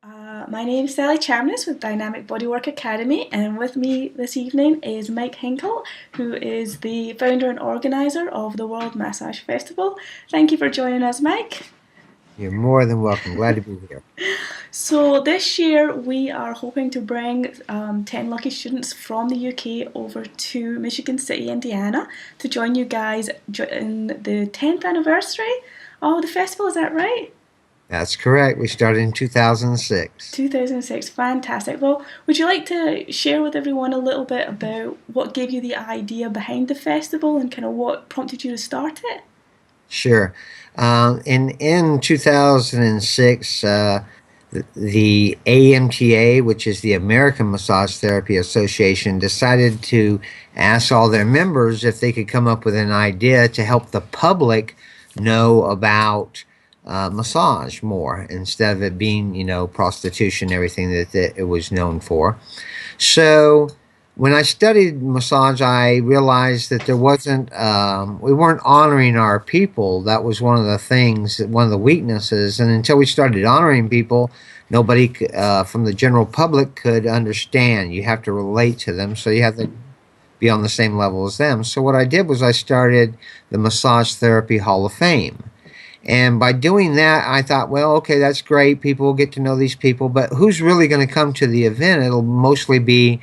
My name is Sally Chamness with Dynamic Bodywork Academy, and with me this evening is Mike Hinkle, who is the founder and organizer of the World Massage Festival. Thank you for joining us, Mike. You're more than welcome. Glad to be here. So, this year we are hoping to bring 10 lucky students from the UK over to Michigan City, Indiana, to join you guys in the 10th anniversary of the festival. Is that right? That's correct. We started in 2006. 2006, fantastic. Well, would you like to share with everyone a little bit about what gave you the idea behind the festival and kind of what prompted you to start it? Sure. In 2006, the AMTA, which is the American Massage Therapy Association, decided to ask all their members if they could come up with an idea to help the public know about massage more instead of it being, prostitution, everything that it was known for. So when I studied massage, I realized that we weren't honoring our people. That was one of the things, one of the weaknesses. And until we started honoring people, nobody from the general public could understand. You have to relate to them, so you have to be on the same level as them. So what I did was I started the Massage Therapy Hall of Fame. And by doing that, I thought, well, okay, that's great. People will get to know these people, but who's really going to come to the event? It'll mostly be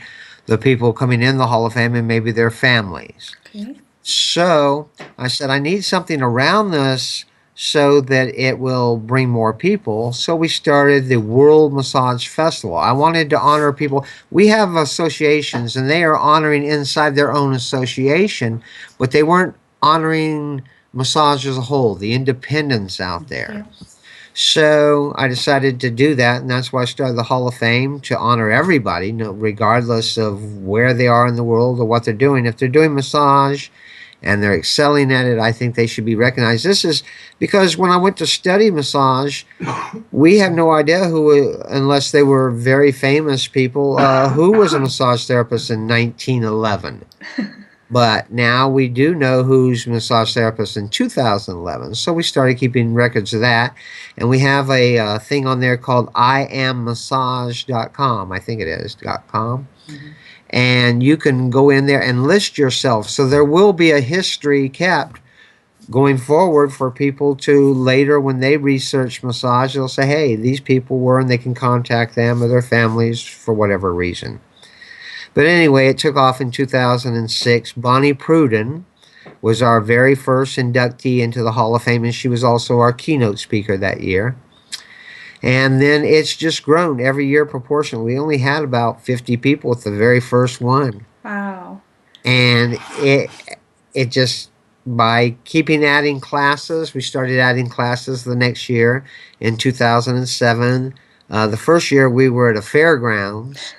the people coming in the Hall of Fame and maybe their families. Okay. So I said, I need something around this so that it will bring more people. So we started the World Massage Festival. I wanted to honor people. We have associations, and they are honoring inside their own association, but they weren't honoring massage as a whole, the independents out there. Yeah. So I decided to do that, and that's why I started the Hall of Fame, to honor everybody, regardless of where they are in the world or what they're doing. If they're doing massage and they're excelling at it, I think they should be recognized. This is because when I went to study massage, we have no idea unless they were very famous people, who was a massage therapist in 1911. But now we do know who's massage therapist in 2011. So we started keeping records of that. And we have a thing on there called IamMassage.com. I think it is .com. Mm-hmm. And you can go in there and list yourself. So there will be a history kept going forward for people to later, when they research massage, they'll say, hey, these people were, and they can contact them or their families for whatever reason. But anyway, it took off in 2006. Bonnie Pruden was our very first inductee into the Hall of Fame, and she was also our keynote speaker that year. And then it's just grown every year proportionally. We only had about 50 people at the very first one. Wow. And it just, by keeping adding classes, we started adding classes the next year in 2007. The first year we were at a fairgrounds.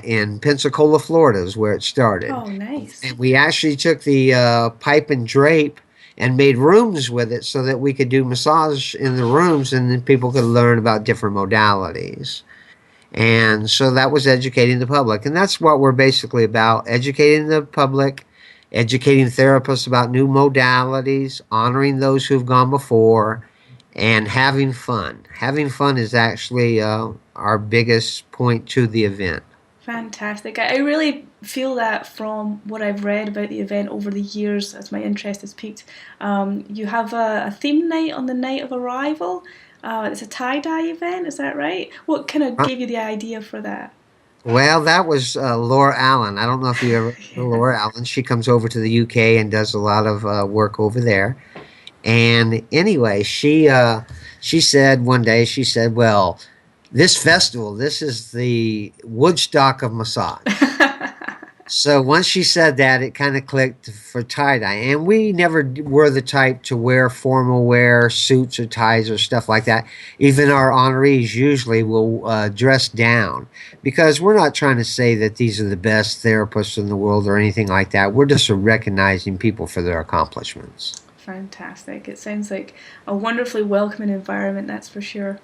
In Pensacola, Florida is where it started. Oh, nice. And we actually took the pipe and drape and made rooms with it so that we could do massage in the rooms, and then people could learn about different modalities. And so that was educating the public. And that's what we're basically about, educating the public, educating therapists about new modalities, honoring those who've gone before, and having fun. Having fun is actually our biggest point to the event. Fantastic. I really feel that from what I've read about the event over the years as my interest has peaked. You have a theme night on the night of arrival. It's a tie-dye event, is that right? What kind of gave you the idea for that? Well, that was Laura Allen. I don't know if you ever know Yeah. Laura Allen. She comes over to the UK and does a lot of work over there. And anyway, she said one day, she said, well, this festival, this is the Woodstock of massage. So once she said that, it kind of clicked for tie-dye. And we never were the type to wear formal wear, suits or ties or stuff like that. Even our honorees usually will dress down, because we're not trying to say that these are the best therapists in the world or anything like that. We're just recognizing people for their accomplishments. Fantastic. It sounds like a wonderfully welcoming environment, that's for sure.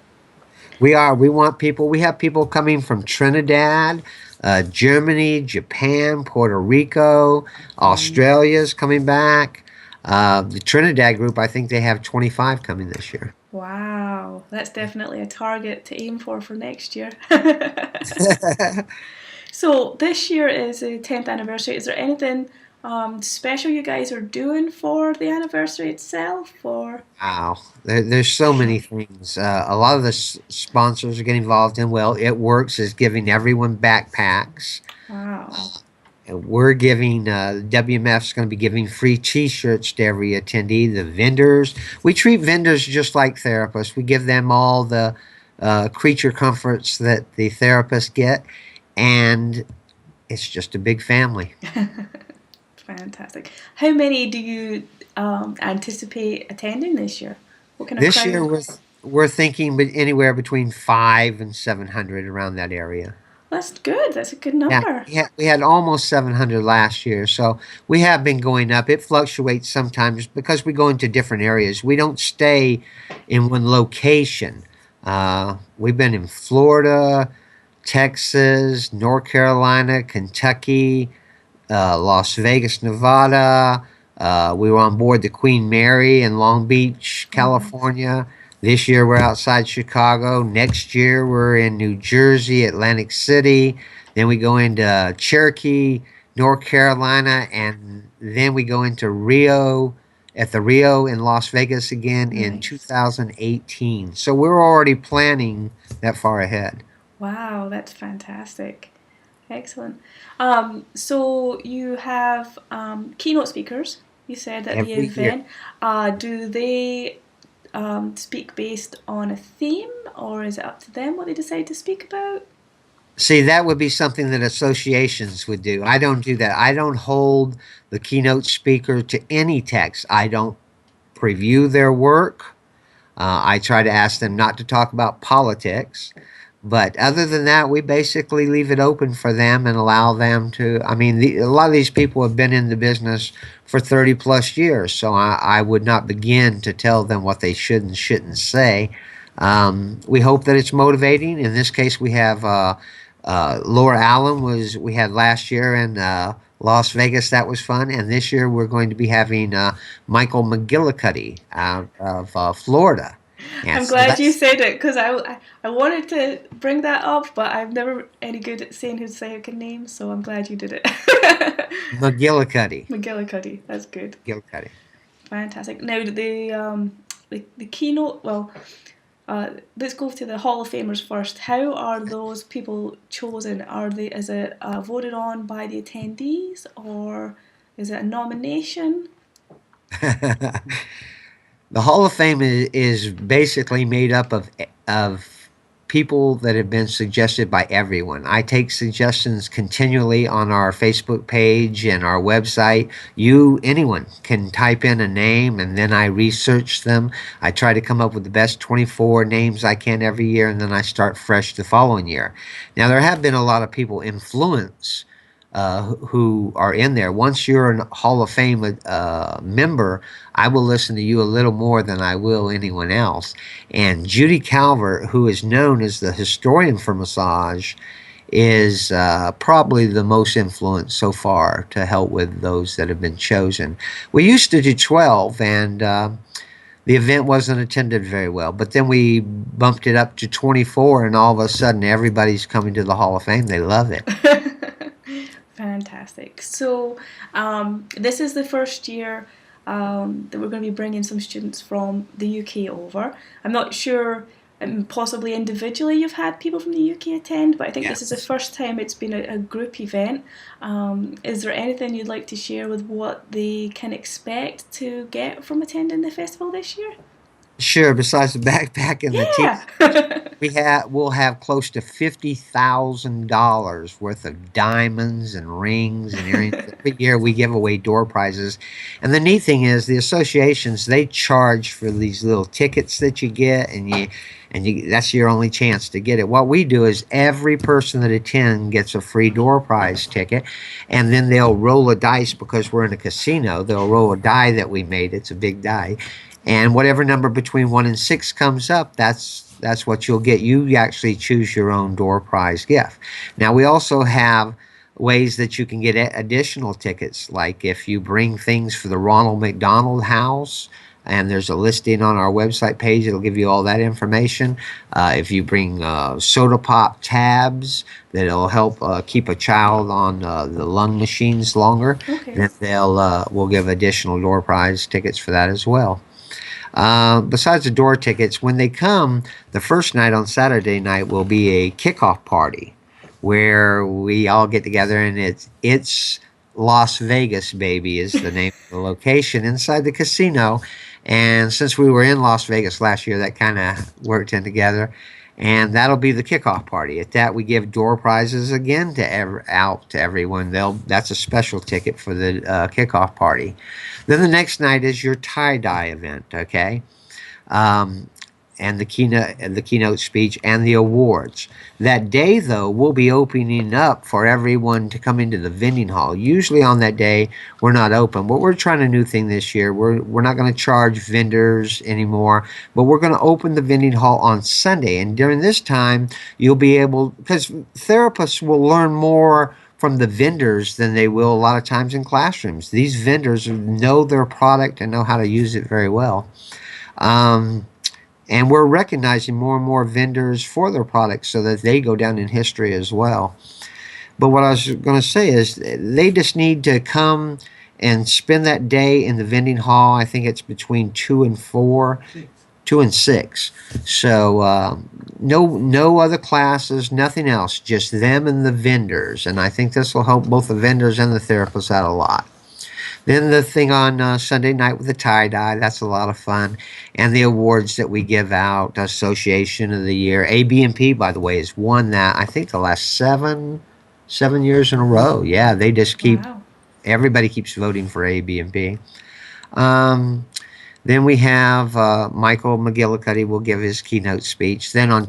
We want people, we have people coming from Trinidad, Germany, Japan, Puerto Rico, Australia's coming back. The Trinidad group, I think they have 25 coming this year. Wow, that's definitely a target to aim for next year. So this year is the 10th anniversary. Is there anything special you guys are doing for the anniversary itself? Or Wow, there's so many things. A lot of the sponsors are getting involved in. Well, It Works is giving everyone backpacks. wow, We're giving WMF is going to be giving free T-shirts to every attendee. The vendors, we treat vendors just like therapists. We give them all the creature comforts that the therapists get, and it's just a big family. fantastic. How many do you anticipate attending this year? What kind of This year crowd? we're thinking anywhere between 500 and 700 around that area. That's good. That's a good Yeah, number. we had almost 700 last year, so we have been going up. It fluctuates sometimes because we go into different areas. We don't stay in one location. We've been in Florida, Texas, North Carolina, Kentucky, Las Vegas, Nevada. We were on board the Queen Mary in Long Beach, Oh, nice. California. This year we're outside Chicago. Next year we're in New Jersey, Atlantic City. Then we go into Cherokee, North Carolina, and then we go into Rio at the Rio in Las Vegas again in Nice. 2018. So we're already planning that far ahead. Wow, that's fantastic. Excellent. So you have keynote speakers. You said at the Every year. event. Do they speak based on a theme, or is it up to them what they decide to speak about? See, that would be something that associations would do. I don't do that. I don't hold the keynote speaker to any text. I don't preview their work. I try to ask them not to talk about politics. But other than that, we basically leave it open for them and allow them to. I mean, a lot of these people have been in the business for 30 plus years, so I would not begin to tell them what they should and shouldn't say. We hope that it's motivating. In this case, we have Laura Allen we had last year in Las Vegas. That was fun, and this year we're going to be having Michael McGillicuddy out of Florida. And I'm so glad you that's said it because I wanted to bring that up, but I'm never any good at saying his second name, so I'm glad you did it. McGillicuddy. McGillicuddy, that's good. McGillicuddy. Fantastic. Now the keynote. Well, let's go to the Hall of Famers first. How are those people chosen? Is it voted on by the attendees, or is it a nomination? The Hall of Fame is basically made up of people that have been suggested by everyone. I take suggestions continually on our Facebook page and our website. Anyone can type in a name and then I research them. I try to come up with the best 24 names I can every year and then I start fresh the following year. Now, there have been a lot of people influence who are in there. Once you're a Hall of Fame member, I will listen to you a little more than I will anyone else. And Judy Calvert, who is known as the historian for massage, is probably the most influenced so far to help with those that have been chosen. We used to do 12, and the event wasn't attended very well. But then we bumped it up to 24, and all of a sudden everybody's coming to the Hall of Fame. They love it. Fantastic. So, this is the first year that we're going to be bringing some students from the UK over. I'm not sure, possibly individually, you've had people from the UK attend, but I think this is the Yes. first time it's been a group event. Is there anything you'd like to share with what they can expect to get from attending the festival this year? Sure. Besides the backpack and the Yeah! T-shirts, we'll have close to $50,000 worth of diamonds and rings and earrings. Every year we give away door prizes, and the neat thing is the associations they charge for these little tickets that you get, and that's your only chance to get it. What we do is every person that attends gets a free door prize ticket, and then they'll roll a dice because we're in a casino. They'll roll a die that we made. It's a big die, and whatever number between 1 and 6 comes up, that's what you'll get. You actually choose your own door prize gift. Now we also have ways that you can get additional tickets, like if you bring things for the Ronald McDonald House. and there's a listing on our website page. It'll give you all that information. If you bring soda pop tabs that'll help keep a child on the lung machines longer, then we'll give additional door prize tickets for that as well. Besides the door tickets, when they come, the first night on Saturday night will be a kickoff party where we all get together, and it's Las Vegas, baby, is the name of the location inside the casino. And since we were in Las Vegas last year, that kind of worked in together. And that'll be the kickoff party. At that, we give door prizes again out to everyone. That's a special ticket for the kickoff party. Then the next night is your tie-dye event, okay? And the keynote speech and the awards. That day, though, we'll be opening up for everyone to come into the vending hall. Usually on that day, we're not open, but we're trying a new thing this year. We're not going to charge vendors anymore, but we're going to open the vending hall on Sunday. And during this time, you'll be able, because therapists will learn more from the vendors than they will a lot of times in classrooms. These vendors know their product and know how to use it very well. And we're recognizing more and more vendors for their products so that they go down in history as well. But what I was going to say is they just need to come and spend that day in the vending hall. I think it's between 2 and 4, 2 and 6. So no other classes, nothing else, just them and the vendors. And I think this will help both the vendors and the therapists out a lot. Then the thing on Sunday night with the tie-dye, that's a lot of fun. And the awards that we give out, Association of the Year. AB&P, by the way, has won that, I think, the last seven years in a row. Yeah, they just keep, everybody keeps voting for AB&P. Then we have Michael McGillicuddy will give his keynote speech. Then on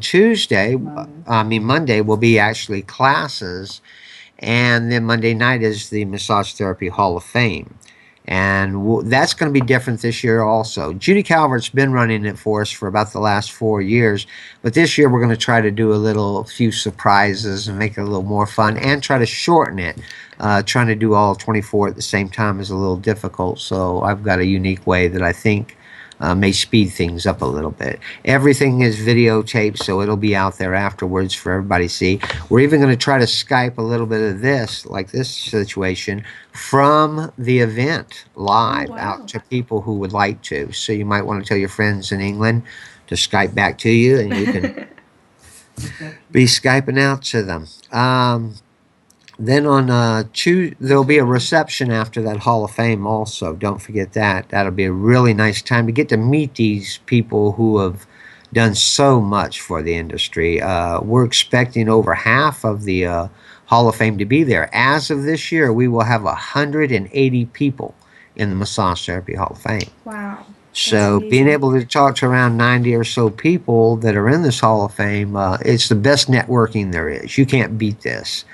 Monday will be actually classes. And then Monday night is the Massage Therapy Hall of Fame. And that's going to be different this year also. Judy Calvert's been running it for us for about the last 4 years. But this year we're going to try to do a few surprises and make it a little more fun and try to shorten it. Trying to do all 24 at the same time is a little difficult. So I've got a unique way that I think may speed things up a little bit. Everything is videotaped, so it'll be out there afterwards for everybody to see. We're even going to try to Skype a little bit of this, like this situation, from the event live out to people who would like to. So you might want to tell your friends in England to Skype back to you, and you can be Skyping out to them. Then on Tuesday, there'll be a reception after that Hall of Fame also. Don't forget that. That'll be a really nice time to get to meet these people who have done so much for the industry. We're expecting over half of the Hall of Fame to be there. As of this year, we will have 180 people in the Massage Therapy Hall of Fame. Wow. So being able to talk to around 90 or so people that are in this Hall of Fame, it's the best networking there is. You can't beat this.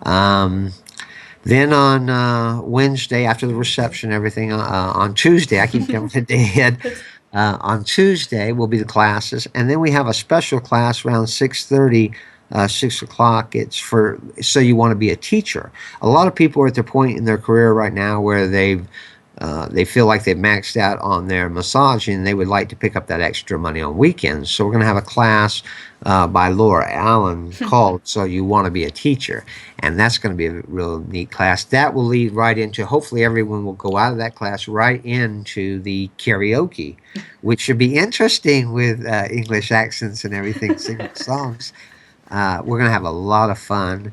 Then on Wednesday, after the reception, everything, on Tuesday, I keep jumping ahead. On Tuesday will be the classes, and then we have a special class around 6:30, 6 o'clock. It's for, so you want to be a teacher. A lot of people are at the point in their career right now where they feel like they've maxed out on their massage and they would like to pick up that extra money on weekends. So we're going to have a class by Laura Allen called So You Want to Be a Teacher. And that's going to be a real neat class. That will lead right into, hopefully everyone will go out of that class right into the karaoke, which should be interesting with English accents and everything, singing songs. We're going to have a lot of fun.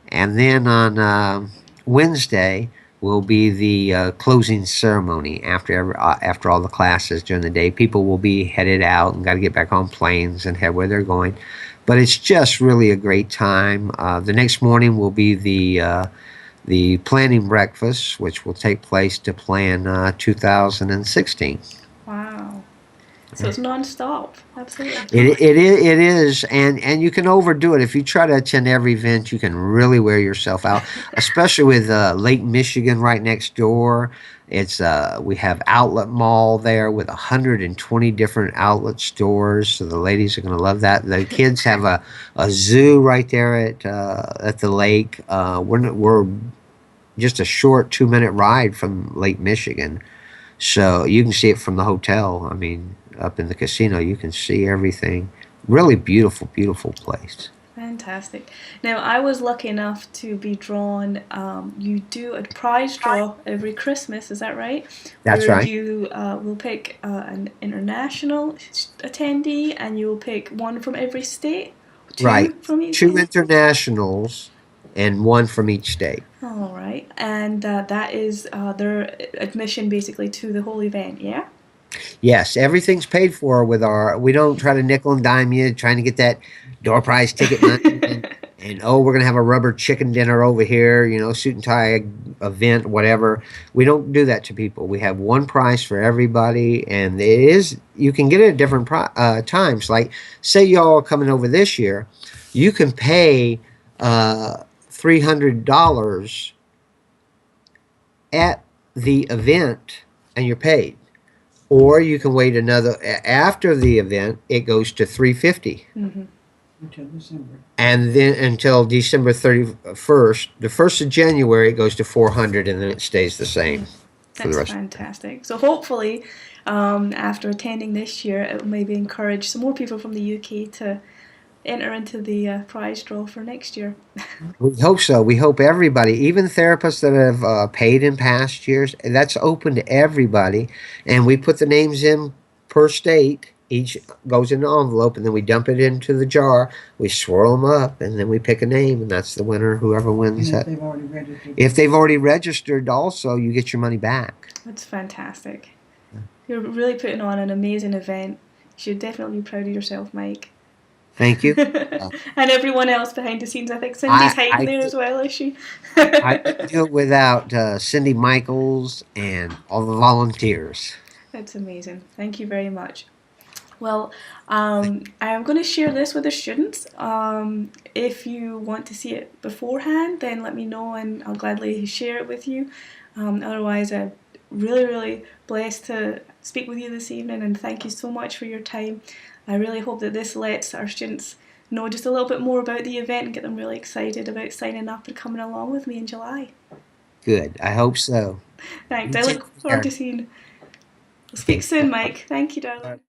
And then on Wednesday will be the closing ceremony after all the classes during the day. People will be headed out and got to get back on planes and head where they're going. But it's just really a great time. The next morning will be the planning breakfast, which will take place to plan 2016. Wow. So it's non-stop. Absolutely. It is, and you can overdo it. If you try to attend every event, you can really wear yourself out, especially with Lake Michigan right next door. It's we have Outlet Mall there with 120 different outlet stores, so the ladies are going to love that. The kids have a zoo right there at the lake. We're just a short 2-minute ride from Lake Michigan. So you can see it from the hotel. I mean, up in the casino, you can see everything. Really beautiful, beautiful place. Fantastic. Now, I was lucky enough to be drawn. You do a prize draw every Christmas, is that right? That's Where right. you will pick an international attendee and you will pick one from every state, Right. two from each Two state. internationals and one from each state. All right. And that is their admission basically to the whole event, yeah? Yes, everything's paid for with our. We don't try to nickel and dime you trying to get that door prize ticket money. And oh, we're gonna have a rubber chicken dinner over here, suit and tie event, whatever. We don't do that to people. We have one price for everybody, and it is you can get it at different times. Like, say y'all are coming over this year, you can pay $300 at the event, and you're paid. Or you can wait after the event, it goes to 350. Mm-hmm. Until December. And then until December 31st, the 1st of January, it goes to 400, and then it stays the same for the That's rest. fantastic. So hopefully, after attending this year, it will maybe encourage some more people from the UK to enter into the prize draw for next year. We hope so. We hope everybody, even therapists that have paid in past years, that's open to everybody. And we put the names in per state. Each goes in an envelope, and then we dump it into the jar. We swirl them up, and then we pick a name, and that's the winner, whoever wins And if that. they've already registered. If they've already registered, also, you get your money back. That's fantastic. You're really putting on an amazing event. You should definitely be proud of yourself, Mike. Thank you. And everyone else behind the scenes. I think Cindy's hiding there as well, is she? I couldn't do it without Cindy Michaels and all the volunteers. That's amazing. Thank you very much. Well, I am going to share this with the students. If you want to see it beforehand, then let me know and I'll gladly share it with you. Otherwise, I'm really, really blessed to speak with you this evening, and thank you so much for your time. I really hope that this lets our students know just a little bit more about the event and get them really excited about signing up and coming along with me in July. Good. I hope so. Thanks. I look forward to seeing you. We'll speak soon, Mike. Thank you, darling.